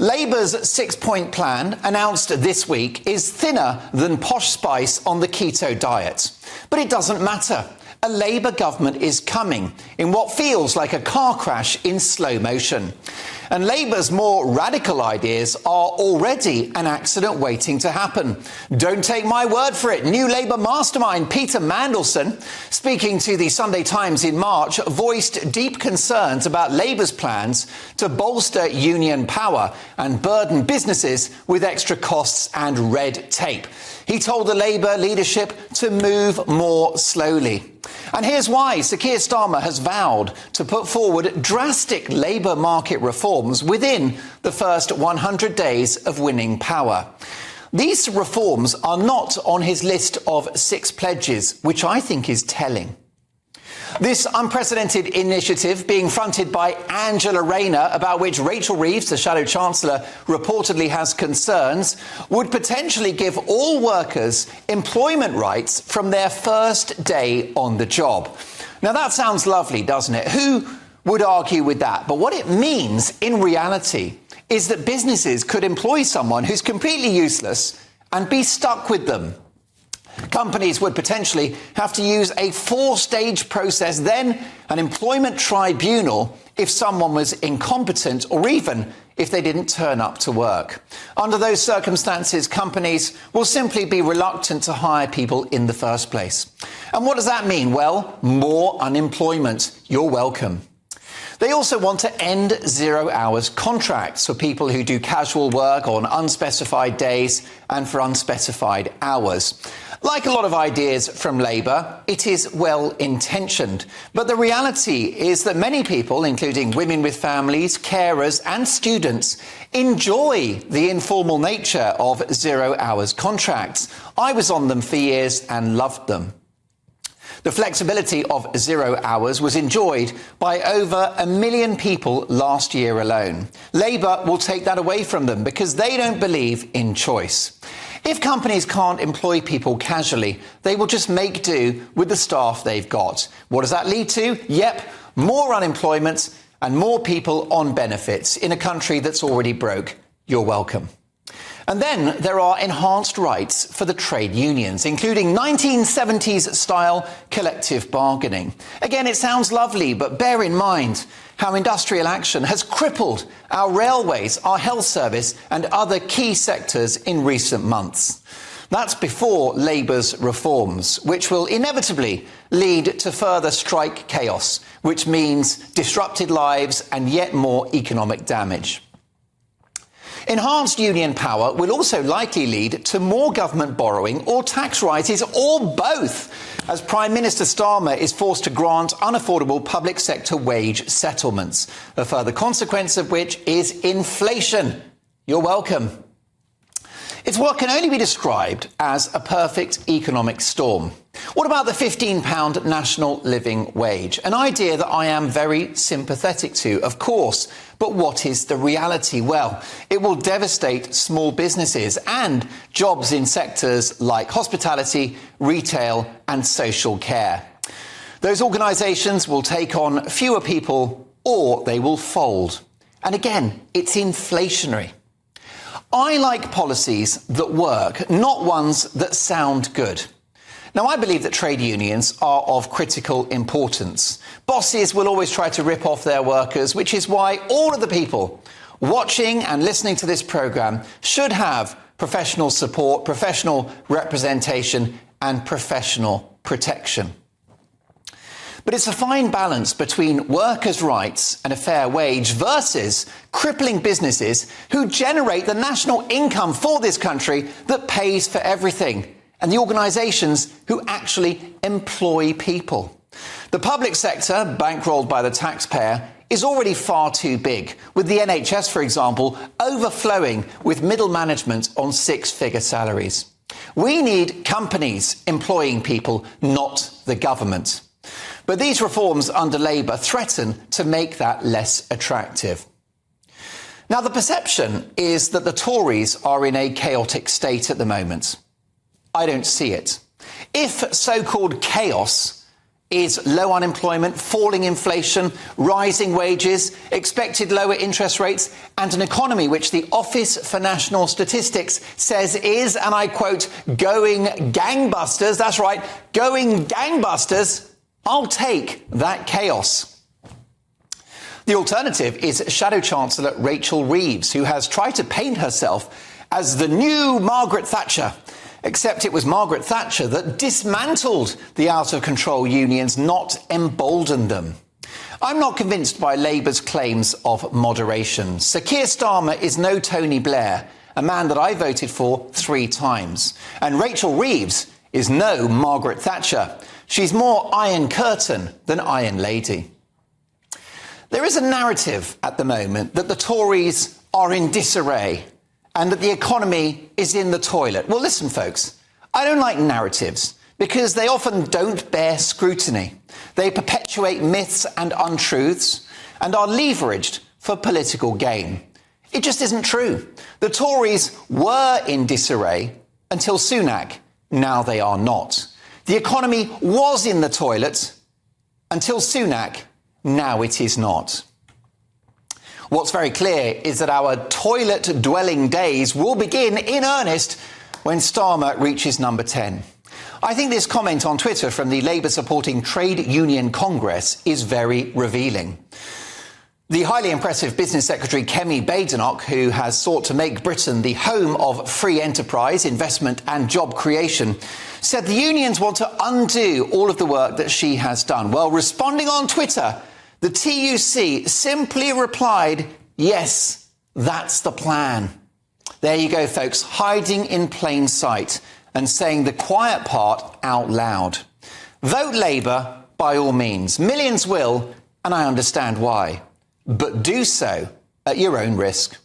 Labour's six-point plan, announced this week, is thinner than posh spice on the keto diet. But it doesn't matter. A Labour government is coming in what feels like a car crash in slow motion. And Labour's more radical ideas are already an accident waiting to happen. Don't take my word for it. New Labour mastermind Peter Mandelson, speaking to the Sunday Times in March, voiced deep concerns about Labour's plans to bolster union power and burden businesses with extra costs and red tape. He told the Labour leadership to move more slowly. And here's why. Sir Keir Starmer has vowed to put forward drastic labour market reforms within the first 100 days of winning power. These reforms are not on his list of 6 pledges, which I think is telling. This unprecedented initiative, being fronted by Angela Rayner, about which Rachel Reeves, the Shadow Chancellor, reportedly has concerns, would potentially give all workers employment rights from their first day on the job. Now, that sounds lovely, doesn't it? Who would argue with that? But what it means in reality is that businesses could employ someone who's completely useless and be stuck with them. Companies would potentially have to use a 4-stage process, then an employment tribunal if someone was incompetent or even if they didn't turn up to work. Under those circumstances, companies will simply be reluctant to hire people in the first place. And what does that mean? Well, more unemployment. You're welcome. They also want to end 0-hours contracts for people who do casual work on unspecified days and for unspecified hours. Like a lot of ideas from Labour, it is well-intentioned. But the reality is that many people, including women with families, carers and students, enjoy the informal nature of 0-hours contracts. I was on them for years and loved them. The flexibility of 0 hours was enjoyed by over 1 million people last year alone. Labour will take that away from them because they don't believe in choice. If companies can't employ people casually, they will just make do with the staff they've got. What does that lead to? Yep, more unemployment and more people on benefits in a country that's already broke. You're welcome. And then there are enhanced rights for the trade unions, including 1970s-style collective bargaining. Again, it sounds lovely, but bear in mind how industrial action has crippled our railways, our health service and other key sectors in recent months. That's before Labour's reforms, which will inevitably lead to further strike chaos, which means disrupted lives and yet more economic damage. Enhanced union power will also likely lead to more government borrowing or tax rises, or both, as Prime Minister Starmer is forced to grant unaffordable public sector wage settlements, a further consequence of which is inflation. You're welcome. It's what can only be described as a perfect economic storm. What about the £15 national living wage? An idea that I am very sympathetic to, of course. But what is the reality? Well, it will devastate small businesses and jobs in sectors like hospitality, retail and social care. Those organisations will take on fewer people or they will fold. And again, it's inflationary. I like policies that work, not ones that sound good. Now, I believe that trade unions are of critical importance. Bosses will always try to rip off their workers, which is why all of the people watching and listening to this programme should have professional support, professional representation and professional protection. But it's a fine balance between workers' rights and a fair wage versus crippling businesses who generate the national income for this country that pays for everything, and the organisations who actually employ people. The public sector, bankrolled by the taxpayer, is already far too big, with the NHS, for example, overflowing with middle management on 6-figure salaries. We need companies employing people, not the government. But these reforms under Labour threaten to make that less attractive. Now, the perception is that the Tories are in a chaotic state at the moment. I don't see it. If so-called chaos is low unemployment, falling inflation, rising wages, expected lower interest rates, and an economy which the Office for National Statistics says is, and I quote, going gangbusters. That's right, going gangbusters. I'll take that chaos. The alternative is Shadow Chancellor Rachel Reeves, who has tried to paint herself as the new Margaret Thatcher. Except it was Margaret Thatcher that dismantled the out-of-control unions, not emboldened them. I'm not convinced by Labour's claims of moderation. Sir Keir Starmer is no Tony Blair, a man that I voted for 3 times. And Rachel Reeves is no Margaret Thatcher. She's more Iron Curtain than Iron Lady. There is a narrative at the moment that the Tories are in disarray and that the economy is in the toilet. Well, listen, folks, I don't like narratives because they often don't bear scrutiny. They perpetuate myths and untruths and are leveraged for political gain. It just isn't true. The Tories were in disarray until Sunak. Now they are not. The economy was in the toilet until Sunak. Now it is not. What's very clear is that our toilet-dwelling days will begin in earnest when Starmer reaches number 10. I think this comment on Twitter from the Labour-supporting Trade Union Congress is very revealing. The highly impressive Business Secretary Kemi Badenoch, who has sought to make Britain the home of free enterprise, investment and job creation, said the unions want to undo all of the work that she has done. Well, responding on Twitter, the TUC simply replied, yes, that's the plan. There you go, folks, hiding in plain sight and saying the quiet part out loud. Vote Labour by all means. Millions will, and I understand why. But do so at your own risk.